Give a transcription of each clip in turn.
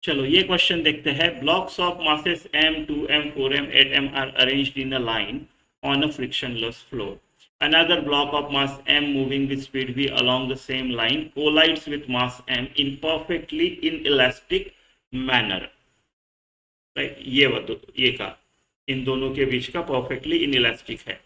चलो ये क्वेश्चन देखते हैं। Blocks of masses m2 m4 m8 m are arranged in a line on a frictionless floor. Another block of mass m moving with speed v along the same line collides with mass m in perfectly inelastic manner. Right, ये का इन दोनों के बीच का perfectly inelastic है।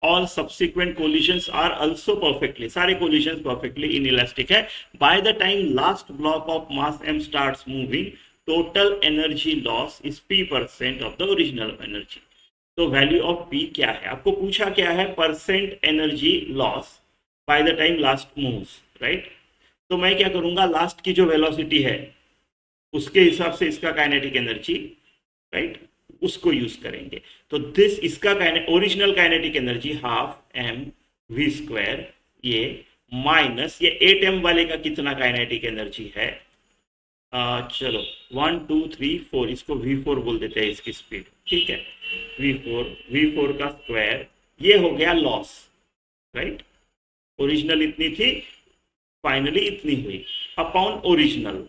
All subsequent collisions are also perfectly, सारे collisions perfectly inelastic है। By the time last block of mass m starts moving, total energy loss is p% of the original energy. तो value of p क्या है? आपको पूछा क्या है? Percent energy loss by the time last moves, right. तो मैं क्या करूंगा, लास्ट की जो वेलोसिटी है उसके हिसाब से इसका काइनेटिक एनर्जी, राइट, उसको यूज करेंगे। तो दिस इसका original kinetic energy half M V square, ये माइनस ये 8m वाले का कितना काइनेटिक एनर्जी है। चलो 1 2 3 4 इसको v4 बोल देते हैं, इसकी स्पीड, ठीक है। v4 का स्क्वायर, ये हो गया लॉस, राइट। ओरिजिनल इतनी थी, फाइनली इतनी हुई, अपॉन ओरिजिनल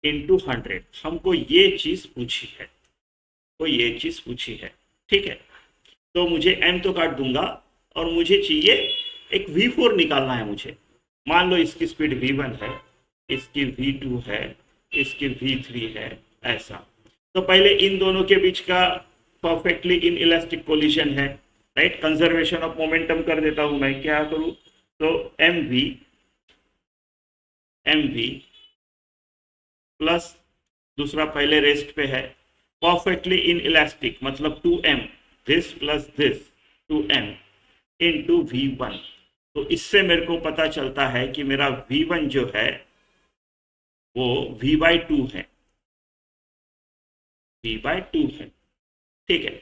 इंटू 100। हमको ये चीज पूछी है, तो ये चीज पूछी है, ठीक है। तो मुझे m तो काट दूंगा और मुझे चाहिए एक v4 निकालना है मुझे। मान लो इसकी स्पीड v1 है, इसकी v2 है, इसकी v3 है, ऐसा। तो पहले इन दोनों के बीच का परफेक्टली इन इलास्टिक कोलिशन है, राइट। कंजर्वेशन ऑफ मोमेंटम कर देता हूं मैं, क्या करूं, तो mv प्लस दूसरा पहले रेस्ट पे है, परफेक्टली इन इलास्टिक मतलब 2m, this plus this 2m into v1। तो इससे मेरे को पता चलता है कि मेरा v1 जो है वो v/2 है, v/2 है, ठीक है।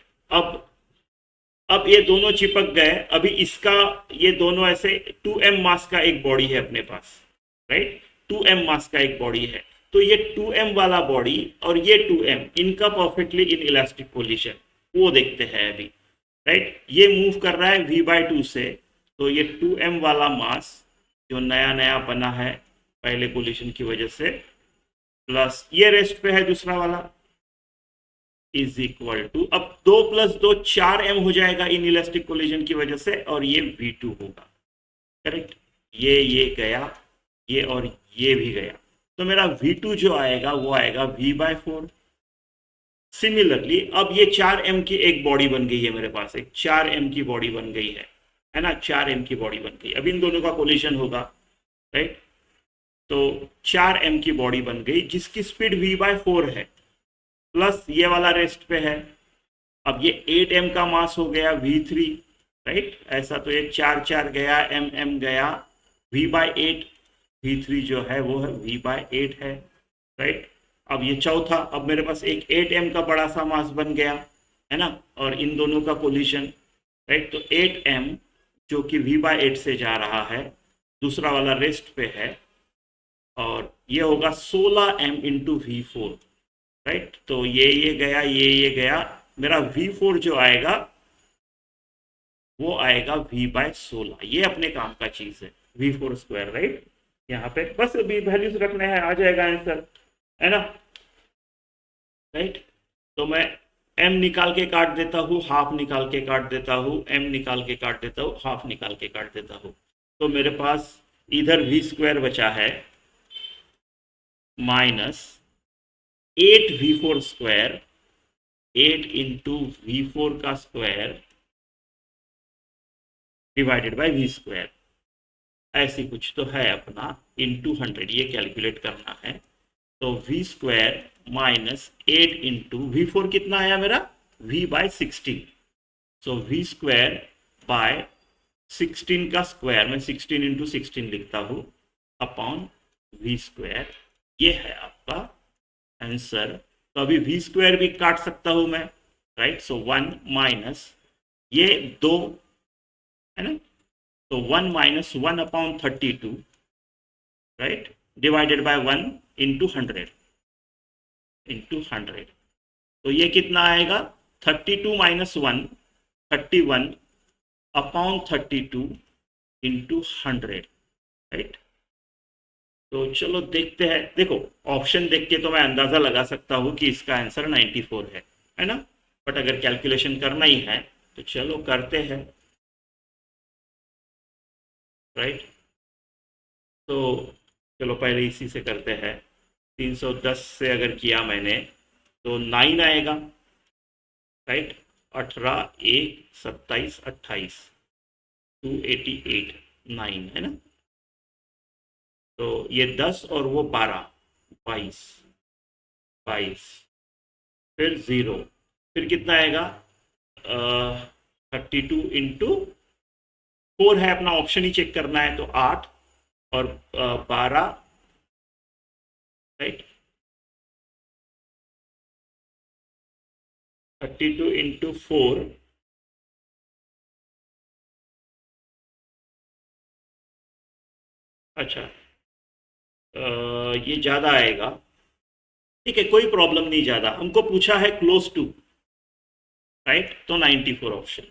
अब ये दोनों चिपक गए। अभी इसका ये दोनों ऐसे 2m मास का एक बॉडी है अपने पास, राइट, 2m मास का एक बॉडी है। तो ये 2m वाला बॉडी और ये 2m, इनका परफेक्टली इन इलास्टिक कोलिशन वो देखते हैं अभी, राइट। ये मूव कर रहा है v/2 से, तो ये 2m वाला मास जो नया नया बना है पहले कोलिशन की वजह से, प्लस ये रेस्ट पे है दूसरा वाला, इज इक्वल टू, अब 2 + 2 4m हो जाएगा इन इलास्टिक कोलिजन की वजह से, और ये v2 होगा, करेक्ट। ये गया, ये और ये भी गया, तो मेरा v2 जो आएगा वो आएगा v/4। सिमिलरली अब ये 4m की एक बॉडी बन गई है मेरे पास, एक 4m की बॉडी बन गई है ना, 4m की बॉडी बन गई। अब इन दोनों का कोलिशन होगा, राइट। तो 4m की बॉडी बन गई जिसकी स्पीड v/4 है, प्लस ये वाला रेस्ट पे है। अब ये 8m का मास हो गया v3, राइट, ऐसा। तो ये 4 4 गया, m गया, v/8, v3 जो है वो है v/8 है, राइट। अब ये चौथा, अब मेरे पास एक 8m का बड़ा सा मास बन गया, है ना, और इन दोनों का कोलिशन, राइट। तो 8m जो कि v/8 से जा रहा है, दूसरा वाला रेस्ट पे है, और ये होगा 16m इंटू v4, राइट। तो ये गया, ये गया, मेरा v4 जो आएगा वो आएगा v/16। ये अपने काम का चीज है, v4 स्क्वायर, राइट। यहाँ पे बस अभी वैल्यूज रखने हैं, आ जाएगा आंसर, है ना, राइट। तो मैं m निकाल के काट देता हूँ, हाफ निकाल के काट देता हूँ, m निकाल के काट देता हूँ, हाफ निकाल के काट देता हूँ। तो मेरे पास इधर v² बचा है minus 8v4 square, 8 into v4 का square divided by v square, ऐसी कुछ तो है अपना, इंटू 100, ये कैलकुलेट करना है। तो v square minus 8 into v4 कितना आया मेरा, v/16। So v square by 16 का स्क्वायर, मैं 16 इंटू 16 लिखता हूँ, अपॉन v स्क्वायर। ये है आपका आंसर। तो अभी v स्क्वायर भी काट सकता हूं मैं, राइट। सो 1 माइनस ये 2, है ना, तो 1 minus 1/32, right, divided by 1 into 100, तो ये कितना आएगा, 32 माइनस 1, 31/32 इंटू 100, राइट। तो चलो देखते हैं। देखो, ऑप्शन देख के तो मैं अंदाजा लगा सकता हूँ कि इसका आंसर 94 है ना। बट अगर कैलकुलेशन करना ही है तो चलो करते हैं, राइट। तो चलो पहले इसी से करते हैं। 310 से अगर किया मैंने तो 9 आएगा, राइट। 18, 1, 27, 28, 288, 9 है ना। तो ये 10 और वो 12, 22, 22, फिर 0, फिर कितना आएगा? 32 इंटू 4 है, अपना ऑप्शन ही चेक करना है, तो 8 और 12, राइट। 32 इंटू 4, अच्छा, ये ज़्यादा आएगा। ठीक है, कोई प्रॉब्लम नहीं, ज़्यादा हमको पूछा है क्लोज टू, राइट, तो 94 ऑप्शन।